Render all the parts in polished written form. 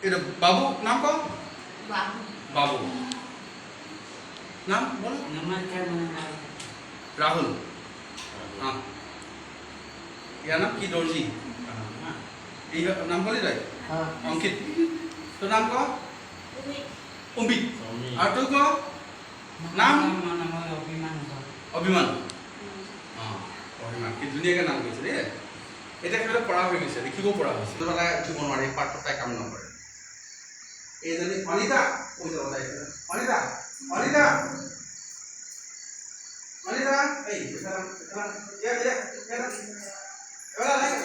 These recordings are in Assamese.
এটা বাবু নাম কো बाबू বাবু নাম বলো नमस्कार मना রাহুল हाँ ইয়ার নাম কি দর্জি এই নাম বলি রাই हाँ অঙ্কিত তোর নাম কো অমিত स्वामी আর তোর কো নাম मना मना अभिमान অভিমান অঁ অভিমান কি ধুনীয়াকৈ নাম কৈছে দেই এতিয়া কিবা পৰা হৈ গৈছে লিখিব পৰা হৈছে তোলাই উঠিব নোৱাৰি পাঠটো তাই কাম নকৰে এইজনী অনিতা কৈ যাব তাই অনিতা অনিতা অনিতা এই এবাৰ লাহেকৈ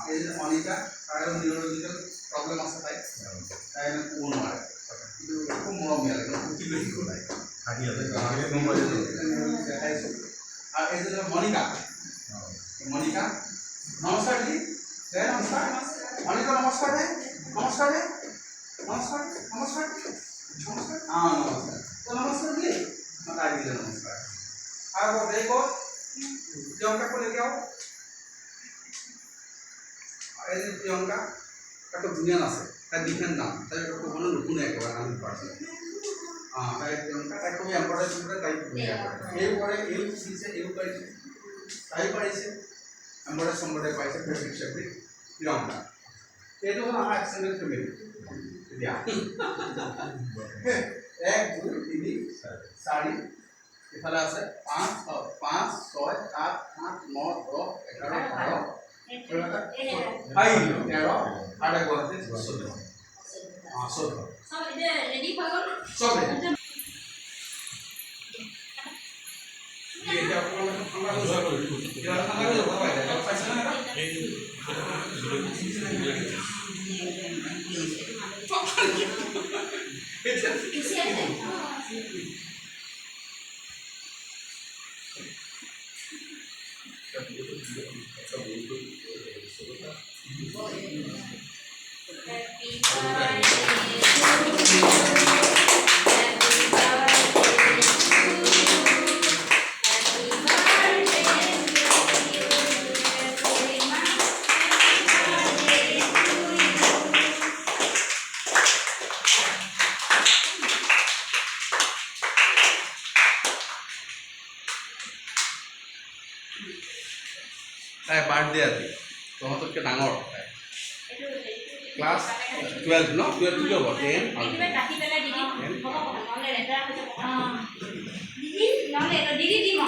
এই যে অনিতা তাই নিউৰলজিকেল প্ৰব্লেম আছে তাই তাই ক'ব নোৱাৰে কিন্তু খুব মৰমীয়াল কি বুলি শিকো তাই দেখাইছোঁ আৰু এই যে মণিকা মণিকা নমস্কাৰ দি দে নমস্কাৰ অনিতা নমস্কাৰ দে নমস্কাৰ দে নমস্কাৰ নমস্কাৰ নমস্কাৰ অঁ নমস্কাৰ তো নমস্কাৰ দিয়ে মই তাই দিলে নমস্কাৰ আৰু দে ক'ত প্ৰিয়ংকা ক'লে যাও এই যে প্ৰিয়ংকা তাকে ধুনীয়া নাচে তাই ডিফেণ্ট নাম তাই কোনো নুশুনে একেবাৰে নাম পাৰ্চন অঁ তাই প্ৰিয়ংকা তাই খুব এম্পৰেজ কৰে তাই ধুনীয়া কৰে এইও কৰে এইও শিকিছে এইও পাৰিছে তাই পাৰিছে এম্পৰেজ সম্পৰ্কে পাইছে ফেব্ৰিক চেব্ৰিক প্ৰিয়ংকা এইটো হ'ল আমাৰ এক্সটেণ্ডেড ফেমিলি এতিয়া 1 2 3 4 ইফালে আছে 5 5 6 7 8 9 10 11 12 Ay, pero ada gua sih sudah. Ah, sudah. सब इधर रेडी हो गए Sudah. Dia aku kalau sudah. Dia tanggal itu apa ya? Kalau pasal apa? किसी ऐसे Happy birthday to you. Happy birthday to you. Happy birthday to you. Happy birthday to you. তাই বাৰ্থডে আজি তহঁততকৈ ডাঙৰ তাই ক্লাছ 12 ন 12 কি হ'ব 10 একেবাৰে কাটি পেলাই দি দিম হ'ব নহ'লে লেতেৰা হৈ যাব দিদি নহ'লে দিদি দিম